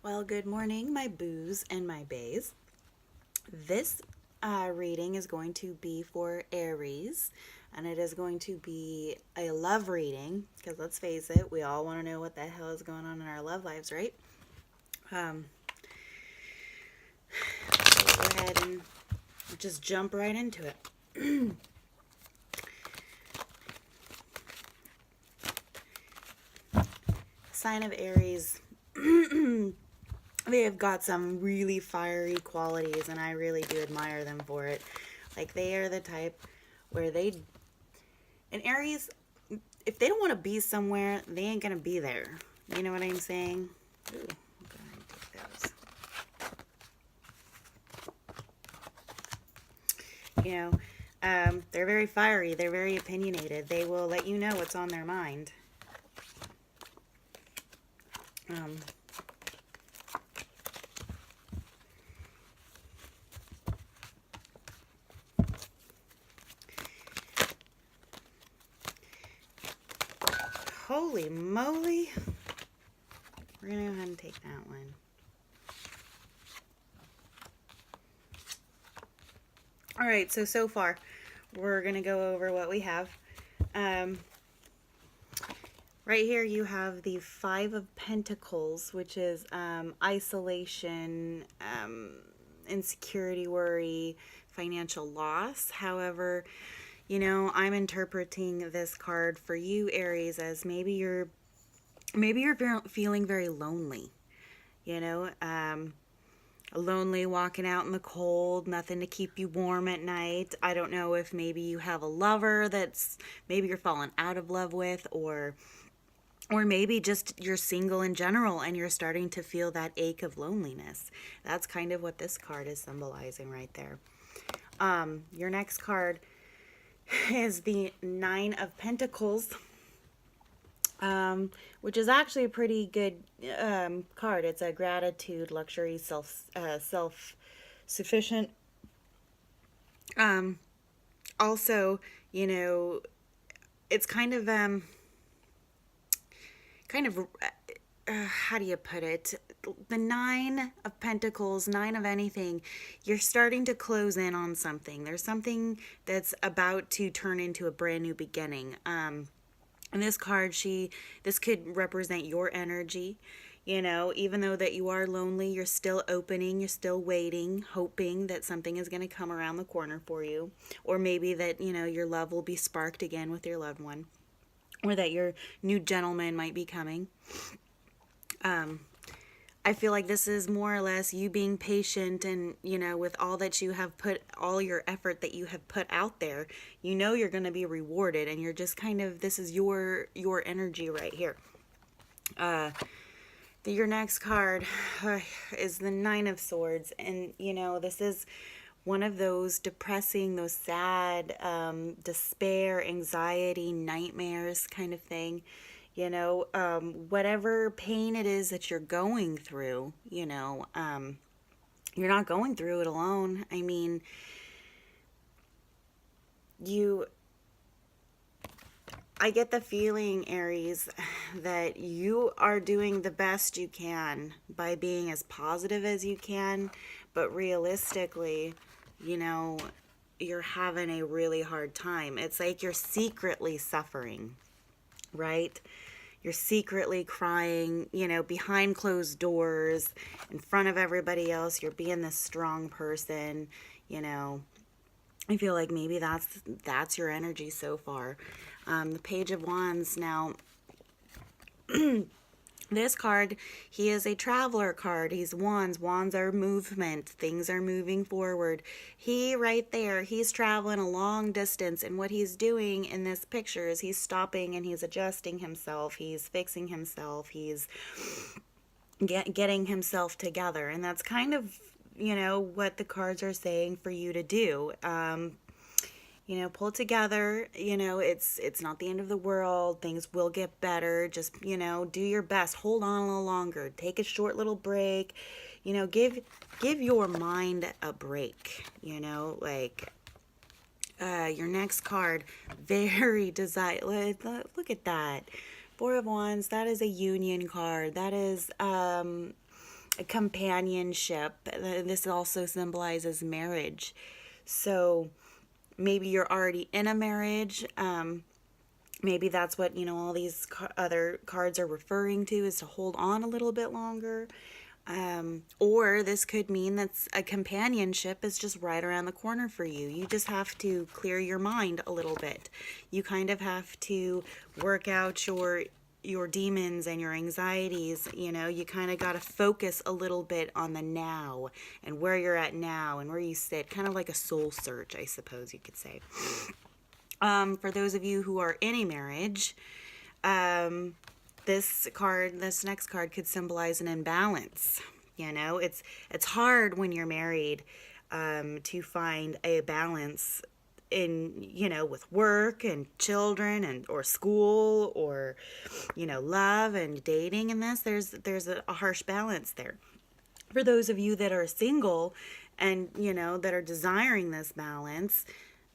Well, good morning, my boos and my bays. This reading is going to be for Aries, and it is going to be a love reading because let's face it, we all want to know what the hell is going on in our love lives, right? Um, so go ahead and just jump right into it. Sign of Aries. They have got some really fiery qualities, and I really do admire them for it. Like, they are the type where and Aries, if they don't want to be somewhere, they ain't gonna be there. You know what I'm saying? Ooh, I'm gonna take those. They're very fiery. They're very opinionated. They will let you know what's on their mind. Um, Holy moly. We're going to go ahead and take that one. All right, so far, we're going to go over what we have. Right here you have the Five of Pentacles, which is isolation, insecurity, worry, financial loss. However, I'm interpreting this card for you, Aries, as maybe you're feeling very lonely. Lonely walking out in the cold, nothing to keep you warm at night. I don't know if maybe you have a lover that's maybe you're falling out of love with, or maybe just you're single in general and you're starting to feel that ache of loneliness. That's kind of what this card is symbolizing right there. Your next card is the Nine of Pentacles, which is actually a pretty good card. It's a gratitude, luxury, self-sufficient. Also, it's kind of how do you put it? The Nine of Pentacles, Nine of anything, you're starting to close in on something. There's something that's about to turn into a brand new beginning. And this card, this could represent your energy. Even though that you are lonely, you're still opening, you're still waiting, hoping that something is going to come around the corner for you. Or maybe that, your love will be sparked again with your loved one. Or that your new gentleman might be coming. I feel like this is more or less you being patient and, with all that you have put, all your effort that you have put out there, you're going to be rewarded, and you're just kind of, this is your energy right here. Your next card is the Nine of Swords, and, this is one of those depressing, those sad, despair, anxiety, nightmares kind of thing. Whatever pain it is that you're going through, you're not going through it alone. I mean, I get the feeling, Aries, that you are doing the best you can by being as positive as you can, but realistically, you're having a really hard time. It's like you're secretly suffering, right? You're secretly crying, behind closed doors, in front of everybody else. You're being this strong person, I feel like maybe that's your energy so far. The Page of Wands. Now, this card, he is a traveler card. He's wands. Wands are movement. Things are moving forward. He right there, he's traveling a long distance, and what he's doing in this picture is he's stopping and he's adjusting himself. He's fixing himself. He's getting himself together, and that's kind of, what the cards are saying for you to do. Pull together. It's not the end of the world. Things will get better. Just, do your best. Hold on a little longer. Take a short little break. Give your mind a break. Your next card, very desire. Look at that. Four of Wands, that is a union card. That is a companionship. This also symbolizes marriage. So maybe you're already in a marriage. Maybe that's what, all these other cards are referring to, is to hold on a little bit longer. Or this could mean that a companionship is just right around the corner for you. You just have to clear your mind a little bit. You kind of have to work out your demons and your anxieties. You kind of got to focus a little bit on the now and where you're at now and where you sit, kind of like a soul search, I suppose you could say. For those of you who are in a marriage, this next card could symbolize an imbalance. It's hard when you're married to find a balance in, with work and children and or school or, love and dating. And there's a harsh balance there. For those of you that are single and, that are desiring this balance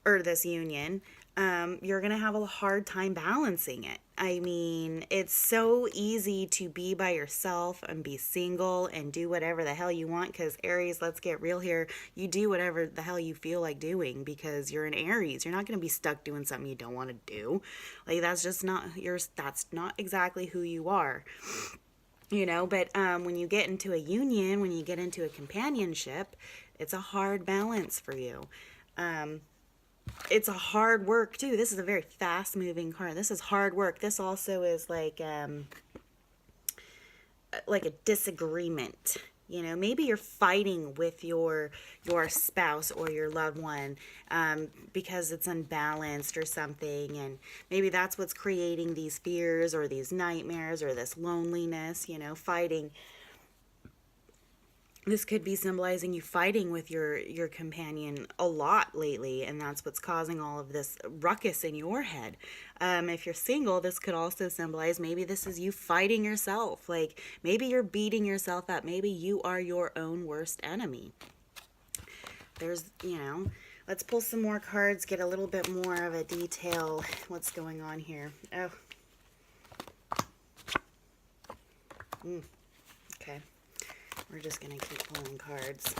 or this union, you're going to have a hard time balancing it. I mean, it's so easy to be by yourself and be single and do whatever the hell you want, because Aries, let's get real here, you do whatever the hell you feel like doing because you're an Aries. You're not going to be stuck doing something you don't want to do. Like, that's just not that's not exactly who you are. But when you get into a union, when you get into a companionship, it's a hard balance for you. It's a hard work too. This is a very fast moving card. This is hard work. This also is like a disagreement. Maybe you're fighting with your spouse or your loved one because it's unbalanced or something, and maybe that's what's creating these fears or these nightmares or this loneliness. Fighting. This could be symbolizing you fighting with your companion a lot lately, and that's what's causing all of this ruckus in your head. If you're single, this could also symbolize maybe this is you fighting yourself. Like, maybe you're beating yourself up. Maybe you are your own worst enemy. Let's pull some more cards, get a little bit more of a detail what's going on here. Oh. Okay. We're just going to keep pulling cards.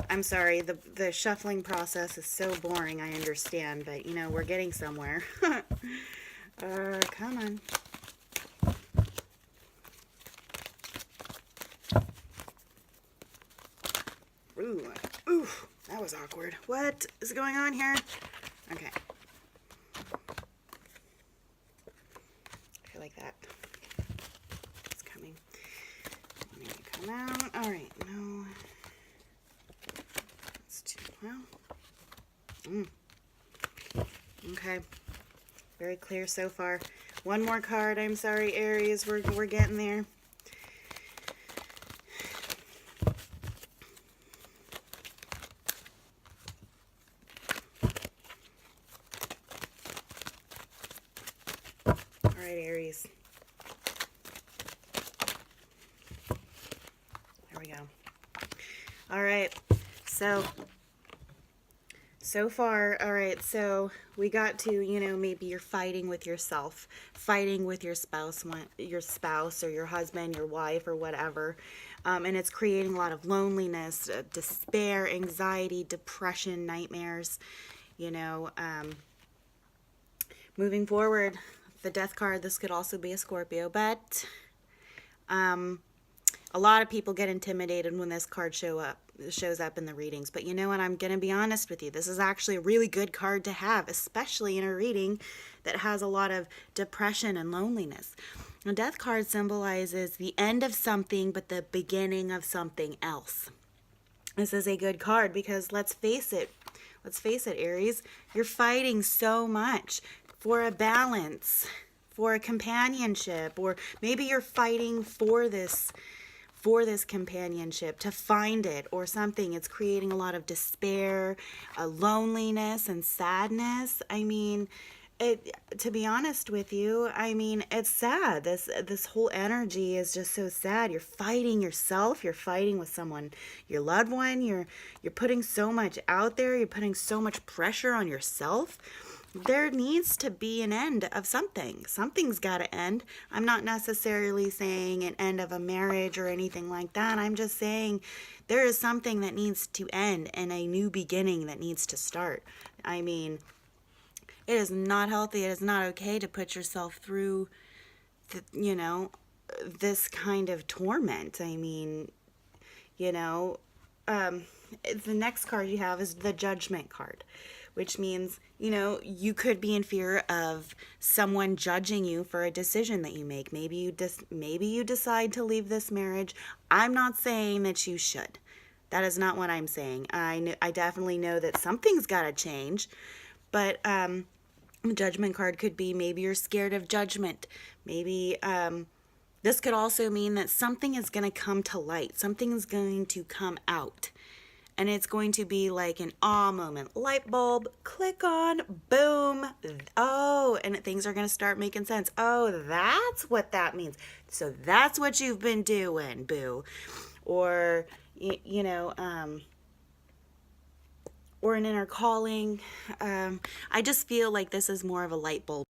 I'm sorry, the shuffling process is so boring, I understand, but, we're getting somewhere. Come on. Ooh, that was awkward. What is going on here? Okay. I feel like that. It's coming. Come out. All right, no. That's too well. Okay. Very clear so far. One more card. I'm sorry, Aries. We're getting there. All right, Aries. There we go. All right. So far, all right, so we got to, maybe you're fighting with yourself, fighting with your spouse or your husband, your wife, or whatever, and it's creating a lot of loneliness, despair, anxiety, depression, nightmares, moving forward, the Death card, this could also be a Scorpio, but a lot of people get intimidated when this card shows up in the readings. But you know what? I'm going to be honest with you. This is actually a really good card to have, especially in a reading that has a lot of depression and loneliness. The Death card symbolizes the end of something, but the beginning of something else. This is a good card because let's face it, Aries, you're fighting so much for a balance, for a companionship, or maybe you're fighting for this companionship, to find it or something. It's creating a lot of despair, loneliness, and sadness. I mean, to be honest with you, I mean, it's sad. This whole energy is just so sad. You're fighting yourself. You're fighting with someone, your loved one. You're putting so much out there. You're putting so much pressure on yourself. there needs to be an end of something. Something's got to end. I'm not necessarily saying an end of a marriage or anything like that. I'm just saying there is something that needs to end and a new beginning that needs to start. I mean, it is not healthy. It is not okay to put yourself through, you know, this kind of torment. I mean, you know, um, the next card you have is the Judgment card, which means, you could be in fear of someone judging you for a decision that you make. Maybe you decide to leave this marriage. I'm not saying that you should. That is not what I'm saying. I definitely know that something's got to change, but the Judgment card could be maybe you're scared of judgment. Maybe this could also mean that something is going to come to light. Something is going to come out. And it's going to be like an awe moment. Light bulb, click on, boom. Oh, and things are going to start making sense. Oh, that's what that means. So that's what you've been doing, boo. Or, or an inner calling. I just feel like this is more of a light bulb